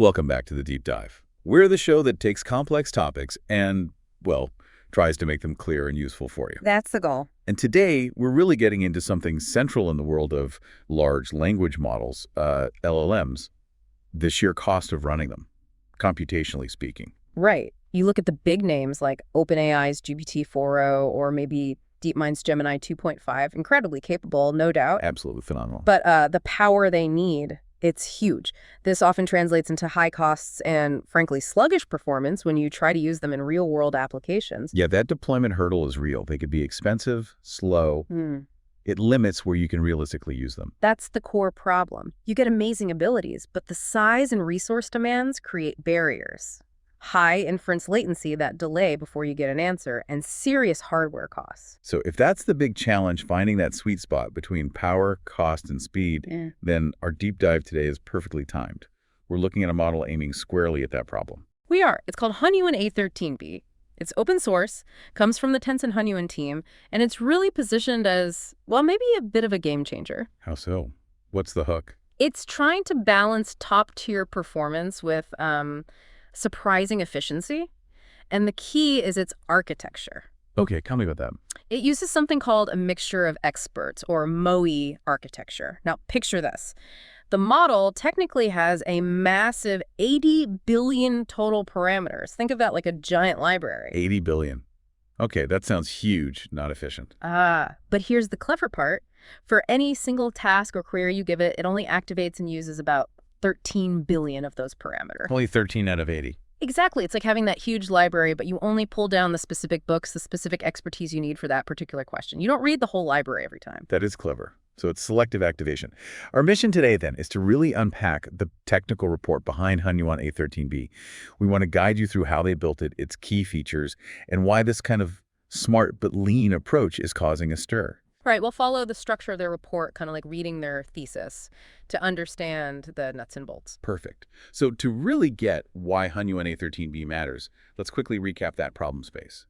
Welcome back to the Deep Dive. We're the show that takes complex topics and, well, tries to make them clear and useful for you. That's the goal. And today, we're really getting into something central in the world of large language models, LLMs, the sheer cost of running them, computationally speaking. Right. You look at the big names like OpenAI's GPT-4o or maybe DeepMind's Gemini 2.5, incredibly capable, no doubt. Absolutely phenomenal. But the power they need, it's huge. This often translates into high costs and, frankly, sluggish performance when you try to use them in real-world applications. Yeah, that deployment hurdle is real. They could be expensive, slow. It limits where you can realistically use them. That's the core problem. You get amazing abilities, but the size and resource demands create barriers. High inference latency, that delay before you get an answer, and serious hardware costs. So if that's the big challenge, finding that sweet spot between power, cost, and speed, then our deep dive today is perfectly timed. We're looking at a model aiming squarely at that problem. We are. It's called Hunyuan-A13B. It's open source, comes from the Tencent Hunyuan team, and it's really positioned as, well, maybe a bit of a game changer. How so? What's the hook? It's trying to balance top-tier performance with surprising efficiency, and the key is its architecture. Okay, tell me about that. It uses something called a mixture of experts, or MOE architecture. Now, picture this. The model technically has a massive 80 billion total parameters. Think of that like a giant library. 80 billion. Okay, that sounds huge, not efficient. But here's the clever part. For any single task or query you give it, it only activates and uses about 13 billion of those parameters. Only 13 out of 80. Exactly. It's like having that huge library, but you only pull down the specific books, the specific expertise you need for that particular question. You don't read the whole library every time. That is clever. So it's selective activation. Our mission today, then, is to really unpack the technical report behind Hunyuan-A13B. We want to guide you through how they built it, its key features, and why this kind of smart but lean approach is causing a stir. Right, we'll follow the structure of their report, kind of like reading their thesis, to understand the nuts and bolts. Perfect. So to really get why Hunyuan-A13B matters, let's quickly recap that problem space.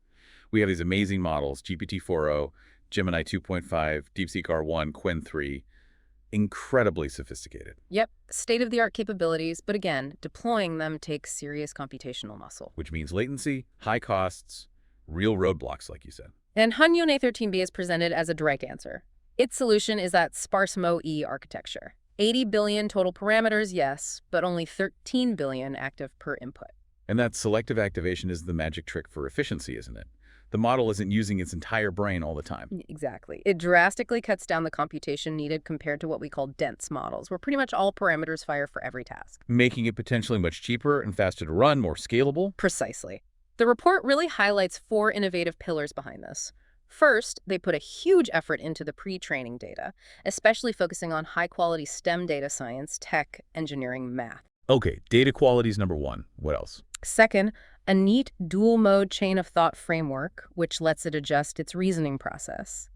We have these amazing models, GPT-4o, Gemini 2.5, DeepSeek-R1, Qwen 3, incredibly sophisticated. Yep, state-of-the-art capabilities, but again, deploying them takes serious computational muscle. Which means latency, high costs, real roadblocks, like you said. And Hunyuan-A13B is presented as a direct answer. Its solution is that sparse MOE architecture. 80 billion total parameters, yes, but only 13 billion active per input. And that selective activation is the magic trick for efficiency, isn't it? The model isn't using its entire brain all the time. Exactly. It drastically cuts down the computation needed compared to what we call dense models, where pretty much all parameters fire for every task. Making it potentially much cheaper and faster to run, more scalable. Precisely. The report really highlights 4 innovative pillars behind this. First, they put a huge effort into the pre-training data, especially focusing on high-quality STEM data science, tech, engineering, math. Okay, data quality is number 1. What else? Second, a neat dual-mode chain of thought framework, which lets it adjust its reasoning process.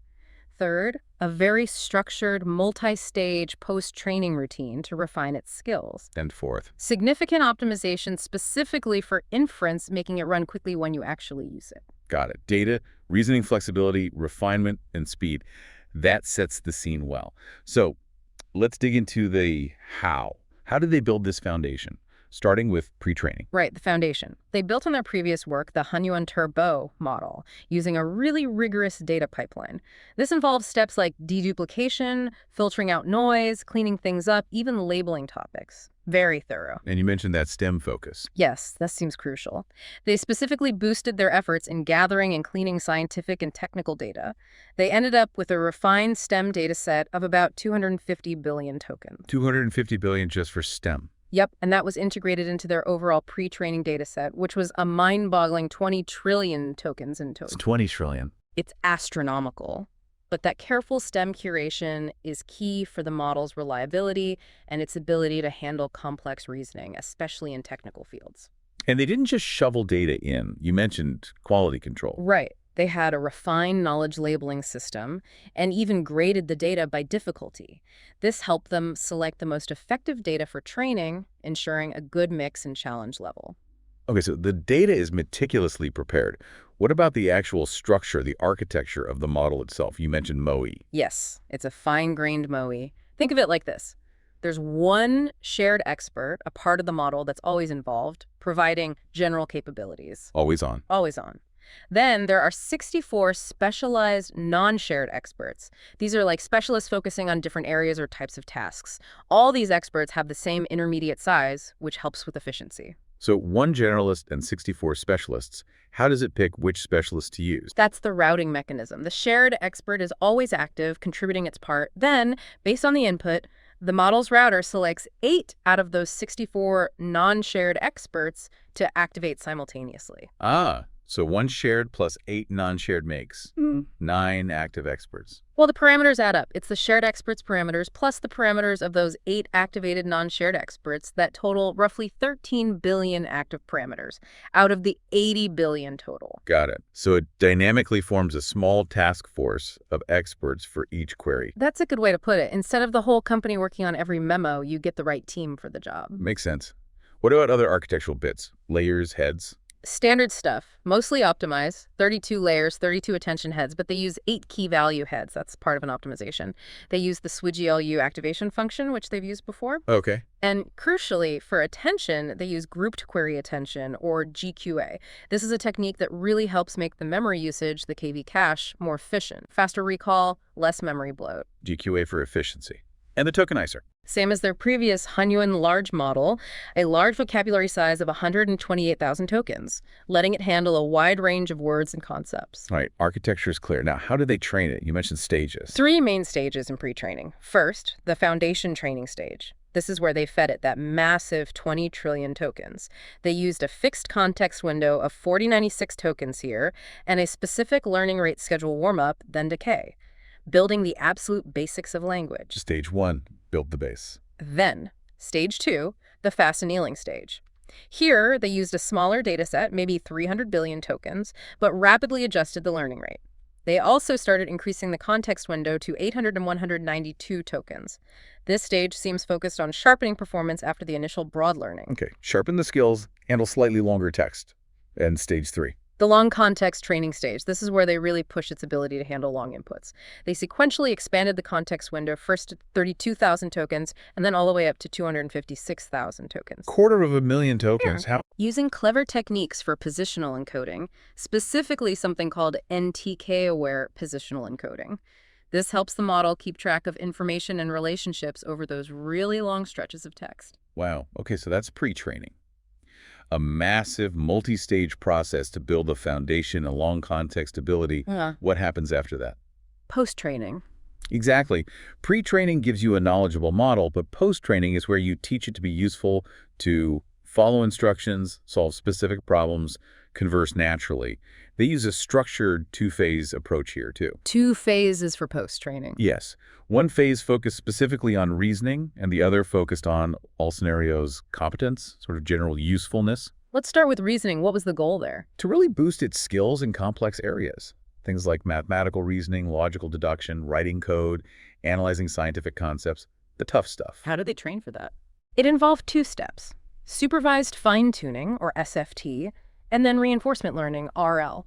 Third, a very structured, multi-stage post-training routine to refine its skills. And fourth, significant optimization specifically for inference, making it run quickly when you actually use it. Got it. Data, reasoning flexibility, refinement, and speed. That sets the scene well. So let's dig into the how. How did they build this foundation? Starting with pre-training. Right, the foundation. They built on their previous work the Hunyuan Turbo model using a really rigorous data pipeline. This involves steps like deduplication, filtering out noise, cleaning things up, even labeling topics. Very thorough. And you mentioned that STEM focus. Yes, that seems crucial. They specifically boosted their efforts in gathering and cleaning scientific and technical data. They ended up with a refined STEM data set of about 250 billion tokens. 250 billion just for STEM. Yep, and that was integrated into their overall pre-training data set, which was a mind-boggling 20 trillion tokens in total. It's 20 trillion. It's astronomical. But that careful STEM curation is key for the model's reliability and its ability to handle complex reasoning, especially in technical fields. And they didn't just shovel data in. You mentioned quality control. Right. They had a refined knowledge labeling system and even graded the data by difficulty. This helped them select the most effective data for training, ensuring a good mix and challenge level. Okay, so the data is meticulously prepared. What about the actual structure, the architecture of the model itself? You mentioned MOE. Yes, it's a fine-grained MOE. Think of it like this. There's one shared expert, a part of the model that's always involved, providing general capabilities. Always on. Always on. Then there are 64 specialized non-shared experts. These are like specialists focusing on different areas or types of tasks. All these experts have the same intermediate size, which helps with efficiency. So one generalist and 64 specialists. How does it pick which specialist to use? That's the routing mechanism. The shared expert is always active, contributing its part. Then, based on the input, the model's router selects 8 out of those 64 non-shared experts to activate simultaneously. Ah, so one shared plus 8 non-shared makes 9 active experts. Well, the parameters add up. It's the shared experts parameters plus the parameters of those 8 activated non-shared experts that total roughly 13 billion active parameters out of the 80 billion total. Got it. So it dynamically forms a small task force of experts for each query. That's a good way to put it. Instead of the whole company working on every memo, you get the right team for the job. Makes sense. What about other architectural bits? Layers, heads? Standard stuff, mostly optimized, 32 layers, 32 attention heads, but they use 8 key value heads. That's part of an optimization. They use the SWGLU activation function, which they've used before. Okay. And crucially, for attention, they use grouped query attention, or GQA. This is a technique that really helps make the memory usage, the KV cache, more efficient. Faster recall, less memory bloat. GQA for efficiency. And the tokenizer. Same as their previous Hunyuan large model, a large vocabulary size of 128,000 tokens, letting it handle a wide range of words and concepts. All right, architecture is clear. Now, how do they train it? You mentioned stages. 3 main stages in pre-training. First, the foundation training stage. This is where they fed it that massive 20 trillion tokens. They used a fixed context window of 4096 tokens here and a specific learning rate schedule warm-up, then decay, building the absolute basics of language. Stage 1, build the base. Then, stage 2, the fast annealing stage. Here, they used a smaller dataset, maybe 300 billion tokens, but rapidly adjusted the learning rate. They also started increasing the context window to 800 and 192 tokens. This stage seems focused on sharpening performance after the initial broad learning. Okay, sharpen the skills, handle slightly longer text. And stage 3. The long context training stage. This is where they really push its ability to handle long inputs. They sequentially expanded the context window first to 32,000 tokens and then all the way up to 256,000 tokens. 250,000 tokens. How? Using clever techniques for positional encoding, specifically something called NTK-aware positional encoding. This helps the model keep track of information and relationships over those really long stretches of text. Wow. Okay, so that's pre-training. A massive multi-stage process to build a foundation, a long context ability. What happens after that? Post-training. Exactly. Pre-training gives you a knowledgeable model, but post-training is where you teach it to be useful, to follow instructions, solve specific problems, converse naturally. They use a structured 2-phase approach here, too. 2 phases for post-training. Yes. One phase focused specifically on reasoning, and the other focused on all scenarios competence, sort of general usefulness. Let's start with reasoning. What was the goal there? To really boost its skills in complex areas. Things like mathematical reasoning, logical deduction, writing code, analyzing scientific concepts, the tough stuff. How did they train for that? It involved 2 steps. Supervised fine-tuning, or SFT, and then reinforcement learning, RL.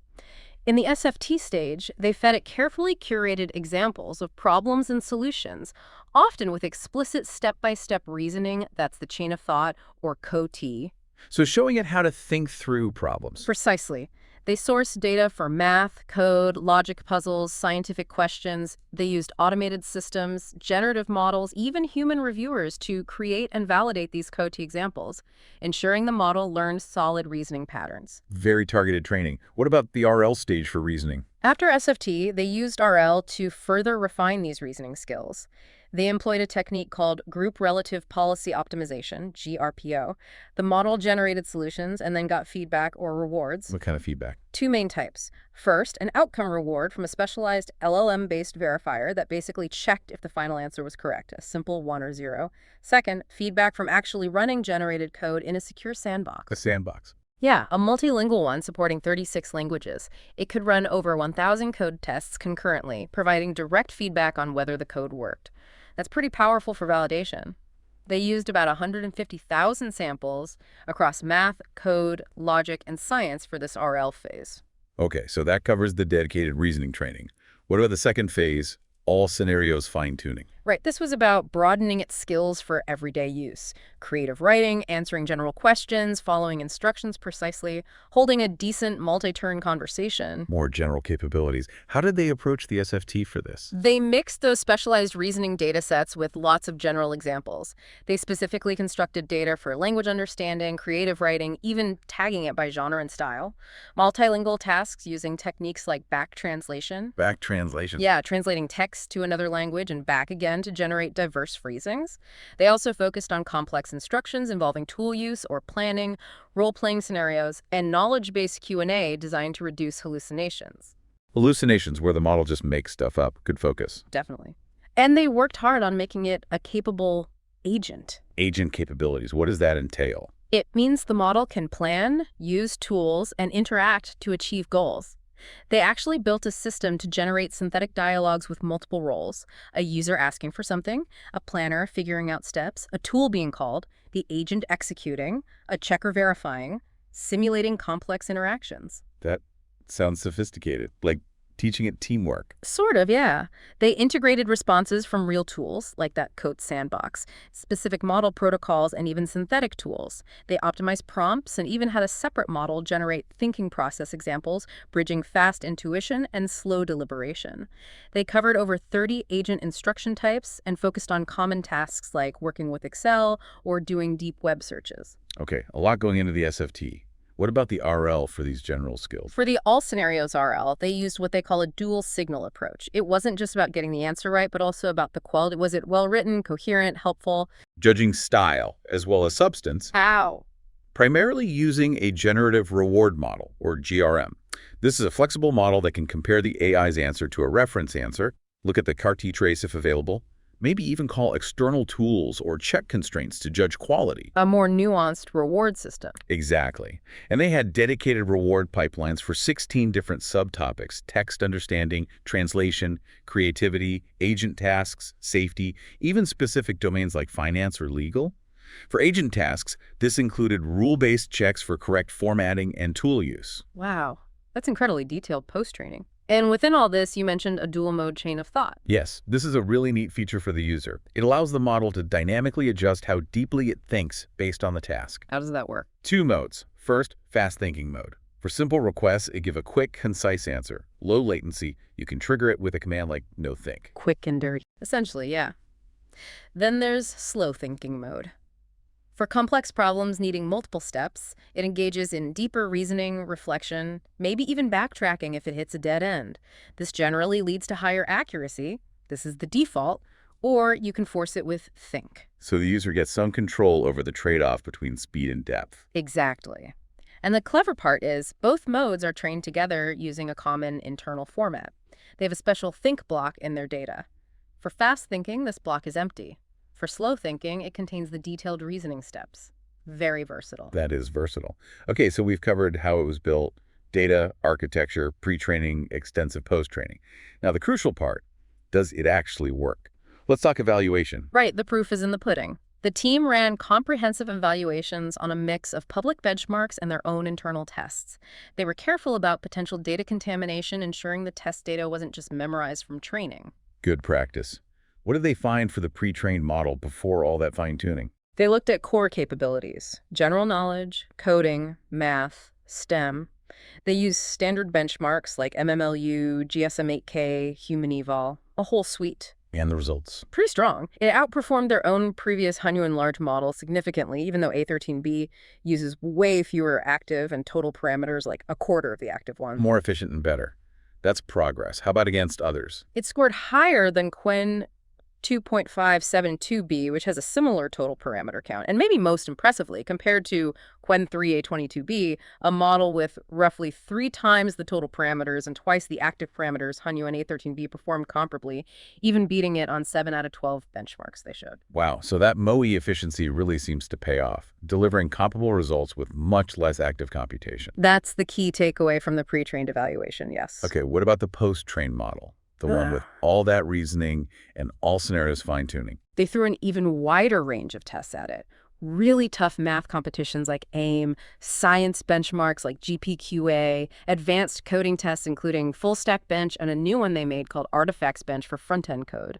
In the SFT stage, they fed it carefully curated examples of problems and solutions, often with explicit step-by-step reasoning, that's the chain of thought, or COT. So showing it how to think through problems. Precisely. They sourced data for math, code, logic puzzles, scientific questions. They used automated systems, generative models, even human reviewers to create and validate these COT examples, ensuring the model learned solid reasoning patterns. Very targeted training. What about the RL stage for reasoning? After SFT, they used RL to further refine these reasoning skills. They employed a technique called Group Relative Policy Optimization, GRPO. The model generated solutions and then got feedback or rewards. What kind of feedback? 2 main types. First, an outcome reward from a specialized LLM-based verifier that basically checked if the final answer was correct, a simple 1 or 0. Second, feedback from actually running generated code in a secure sandbox. A sandbox. Yeah, a multilingual one supporting 36 languages. It could run over 1,000 code tests concurrently, providing direct feedback on whether the code worked. That's pretty powerful for validation. They used about 150,000 samples across math, code, logic, and science for this RL phase. Okay, so that covers the dedicated reasoning training. What about the second phase, all scenarios fine-tuning? Right, this was about broadening its skills for everyday use. Creative writing, answering general questions, following instructions precisely, holding a decent multi-turn conversation. More general capabilities. How did they approach the SFT for this? They mixed those specialized reasoning data sets with lots of general examples. They specifically constructed data for language understanding, creative writing, even tagging it by genre and style. Multilingual tasks using techniques like back translation. Back translation. Yeah, translating text to another language and back again to generate diverse phrasings. They also focused on complex instructions involving tool use or planning, role-playing scenarios, and knowledge-based Q&A designed to reduce hallucinations. Hallucinations, where the model just makes stuff up. Good focus. Definitely. And they worked hard on making it a capable agent. Agent capabilities. What does that entail? It means the model can plan, use tools, and interact to achieve goals. They actually built a system to generate synthetic dialogues with multiple roles: a user asking for something, a planner figuring out steps, a tool being called, the agent executing, a checker verifying, simulating complex interactions. That sounds sophisticated, like teaching it teamwork. Sort of, yeah. They integrated responses from real tools, like that code sandbox, specific model protocols, and even synthetic tools. They optimized prompts and even had a separate model generate thinking process examples, bridging fast intuition and slow deliberation. They covered over 30 agent instruction types and focused on common tasks like working with Excel or doing deep web searches. Okay, a lot going into the SFT. What about the RL for these general skills? For the all scenarios RL, they used what they call a dual signal approach. It wasn't just about getting the answer right, but also about the quality. Was it well written, coherent, helpful? Judging style as well as substance, How? primarily using a generative reward model, or GRM. This is a flexible model that can compare the AI's answer to a reference answer, look at the CAR-T trace if available, maybe even call external tools or check constraints to judge quality. A more nuanced reward system. Exactly. And they had dedicated reward pipelines for 16 different subtopics: text understanding, translation, creativity, agent tasks, safety, even specific domains like finance or legal. For agent tasks, this included rule-based checks for correct formatting and tool use. Wow, that's incredibly detailed post-training. And within all this, you mentioned a dual-mode chain of thought. Yes, this is a really neat feature for the user. It allows the model to dynamically adjust how deeply it thinks based on the task. How does that work? 2 modes. First, fast thinking mode. For simple requests, it gives a quick, concise answer. Low latency, you can trigger it with a command like no think. Quick and dirty. Essentially, yeah. Then there's slow thinking mode. For complex problems needing multiple steps, it engages in deeper reasoning, reflection, maybe even backtracking if it hits a dead end. This generally leads to higher accuracy. This is the default. Or you can force it with think. So the user gets some control over the trade-off between speed and depth. Exactly. And the clever part is both modes are trained together using a common internal format. They have a special think block in their data. For fast thinking, this block is empty. For slow thinking, it contains the detailed reasoning steps. Very versatile. That is versatile. Okay, so we've covered how it was built: data, architecture, pre-training, extensive post-training. Now the crucial part, does it actually work? Let's talk evaluation. Right, the proof is in the pudding. The team ran comprehensive evaluations on a mix of public benchmarks and their own internal tests. They were careful about potential data contamination, ensuring the test data wasn't just memorized from training. Good practice. What did they find for the pre-trained model before all that fine-tuning? They looked at core capabilities: general knowledge, coding, math, STEM. They used standard benchmarks like MMLU, GSM-8K, Human Eval, a whole suite. And the results? Pretty strong. It outperformed their own previous Hunyuan large model significantly, even though A13B uses way fewer active and total parameters, like a quarter of the active ones. More efficient and better. That's progress. How about against others? It scored higher than Qwen 2.572B, which has a similar total parameter count, and maybe most impressively, compared to Qwen 3A22B, a model with roughly 3 times the total parameters and twice the active parameters, Hunyuan-A13B performed comparably, even beating it on 7 out of 12 benchmarks they showed. Wow, so that MOE efficiency really seems to pay off, delivering comparable results with much less active computation. That's the key takeaway from the pre-trained evaluation, yes. Okay, what about the post-trained model? The one with all that reasoning and all scenarios fine-tuning. They threw an even wider range of tests at it. Really tough math competitions like AIM, science benchmarks like GPQA, advanced coding tests including Full Stack Bench, and a new one they made called Artifacts Bench for front-end code.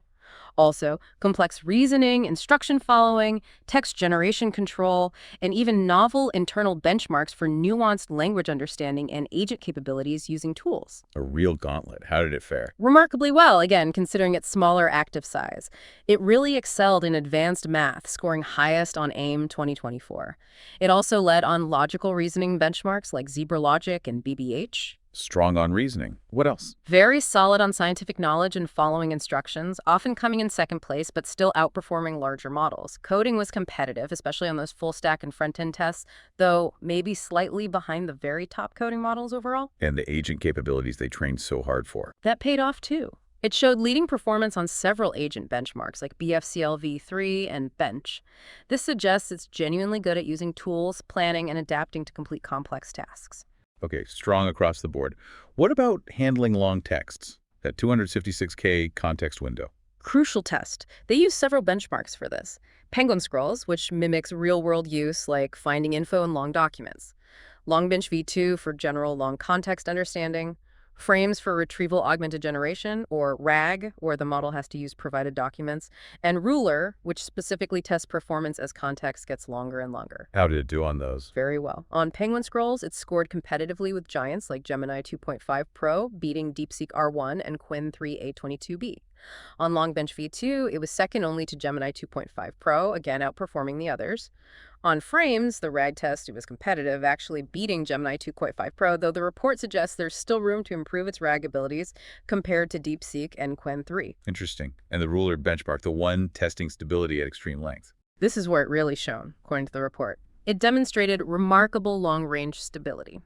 Also, complex reasoning, instruction following, text generation control, and even novel internal benchmarks for nuanced language understanding and agent capabilities using tools. A real gauntlet. How did it fare? Remarkably well, again, considering its smaller active size. It really excelled in advanced math, scoring highest on AIM 2024. It also led on logical reasoning benchmarks like Zebra Logic and BBH. Strong on reasoning. What else? Very solid on scientific knowledge and following instructions, often coming in second place, but still outperforming larger models. Coding was competitive, especially on those full stack and front-end tests, though maybe slightly behind the very top coding models overall. And the agent capabilities they trained so hard for. That paid off too. It showed leading performance on several agent benchmarks like BFCL v3 and Bench. This suggests it's genuinely good at using tools, planning, and adapting to complete complex tasks. Okay, strong across the board. What about handling long texts? That 256K context window. Crucial test. They use several benchmarks for this. Penguin scrolls, which mimics real-world use like finding info in long documents. Longbench v2 for general long context understanding. Frames for retrieval augmented generation, or RAG, where the model has to use provided documents. And Ruler, which specifically tests performance as context gets longer and longer. How did it do on those? Very well. On Penguin scrolls, it scored competitively with giants like Gemini 2.5 Pro, beating DeepSeek R1 and Qwen 3 A22B. On Longbench v2, it was second only to Gemini 2.5 Pro, again outperforming the others. On Frames, the RAG test, it was competitive, actually beating Gemini 2.5 Pro, though the report suggests there's still room to improve its RAG abilities compared to DeepSeek and Qwen 3. Interesting. And the Ruler benchmark, the one testing stability at extreme length. This is where it really shone, according to the report. It demonstrated remarkable long-range stability.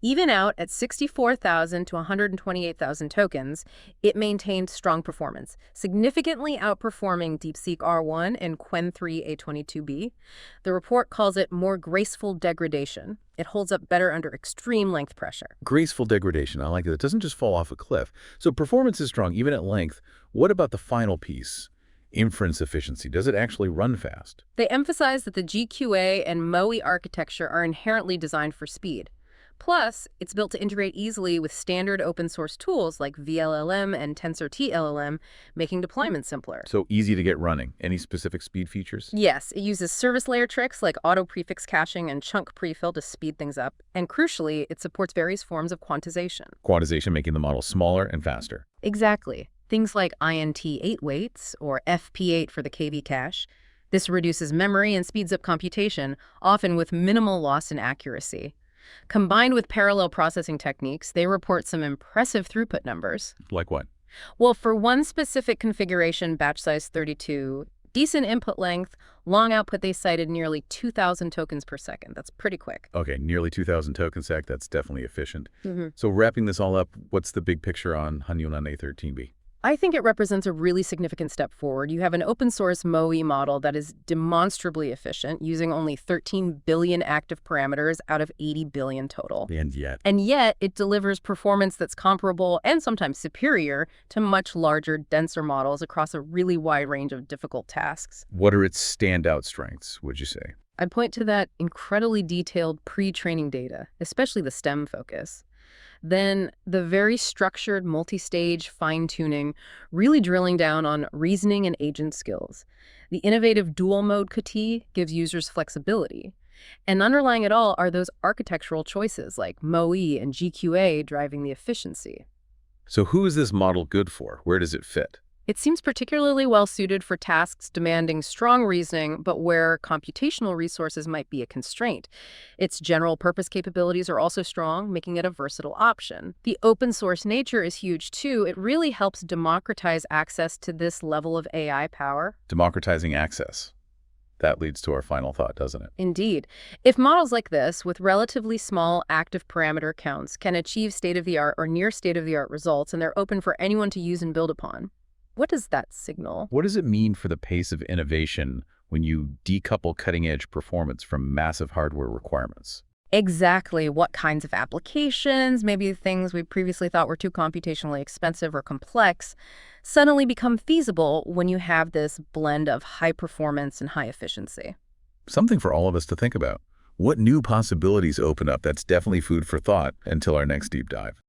Even out at 64,000 to 128,000 tokens, it maintained strong performance, significantly outperforming DeepSeek R1 and Qwen 3 A22B. The report calls it more graceful degradation. It holds up better under extreme length pressure. Graceful degradation. I like it. It doesn't just fall off a cliff. So performance is strong, even at length. What about the final piece? Inference efficiency. Does it actually run fast? They emphasize that the GQA and MOE architecture are inherently designed for speed. Plus, it's built to integrate easily with standard open-source tools like VLLM and TensorT-LLM, making deployment simpler. So easy to get running. Any specific speed features? Yes, it uses service layer tricks like auto-prefix caching and chunk prefill to speed things up. And crucially, it supports various forms of quantization. Quantization making the model smaller and faster. Exactly. Things like INT8 weights or FP8 for the KV cache. This reduces memory and speeds up computation, often with minimal loss in accuracy. Combined with parallel processing techniques, they report some impressive throughput numbers. Like what? Well, for one specific configuration, batch size 32, decent input length, long output, they cited nearly 2,000 tokens per second. That's pretty quick. Okay, nearly 2,000 tokens sec. That's definitely efficient. So wrapping this all up, what's the big picture on Hunyuan-A13B? I think it represents a really significant step forward. You have an open-source MOE model that is demonstrably efficient, using only 13 billion active parameters out of 80 billion total. And yet, it delivers performance that's comparable and sometimes superior to much larger, denser models across a really wide range of difficult tasks. What are its standout strengths, would you say? I'd point to that incredibly detailed pre-training data, especially the STEM focus. Then the very structured multi-stage fine-tuning, really drilling down on reasoning and agent skills. The innovative dual-mode CATI gives users flexibility. And underlying it all are those architectural choices like MOE and GQA driving the efficiency. So who is this model good for? Where does it fit? It seems particularly well-suited for tasks demanding strong reasoning, but where computational resources might be a constraint. Its general-purpose capabilities are also strong, making it a versatile option. The open-source nature is huge, too. It really helps democratize access to this level of AI power. Democratizing access. That leads to our final thought, doesn't it? Indeed. If models like this, with relatively small active parameter counts, can achieve state-of-the-art or near state-of-the-art results, and they're open for anyone to use and build upon, what does that signal? What does it mean for the pace of innovation when you decouple cutting-edge performance from massive hardware requirements? Exactly. What kinds of applications, maybe things we previously thought were too computationally expensive or complex, suddenly become feasible when you have this blend of high performance and high efficiency? Something for all of us to think about. What new possibilities open up? That's definitely food for thought until our next deep dive.